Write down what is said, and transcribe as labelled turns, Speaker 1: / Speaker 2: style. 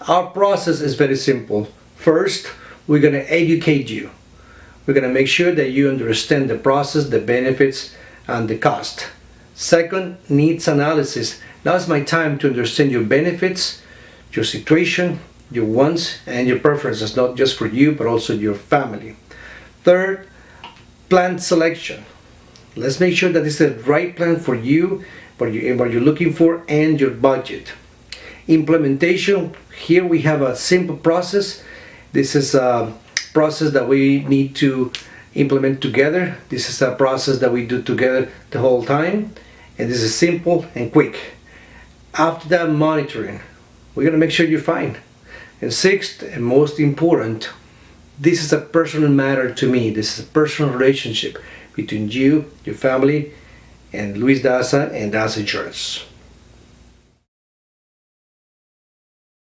Speaker 1: Our process is very simple. First, we're going to educate you. We're going to make sure that you understand the process, the benefits, and the cost. Second, needs analysis. Now is my time to understand your benefits, your situation, your wants, and your preferences, not just for you, but also your family. Third, plan selection. Let's make sure that this is the right plan for you, what you're looking for, and your budget. Implementation. Here we have a simple process. This is a process that we need to implement together. This is a process that we do together the whole time, and this is simple and quick. After that, monitoring. We're going to make sure you're fine. And sixth, and most important, this is a personal matter to me. This is a personal relationship between you, your family, and Luis Daza and Daza Insurance.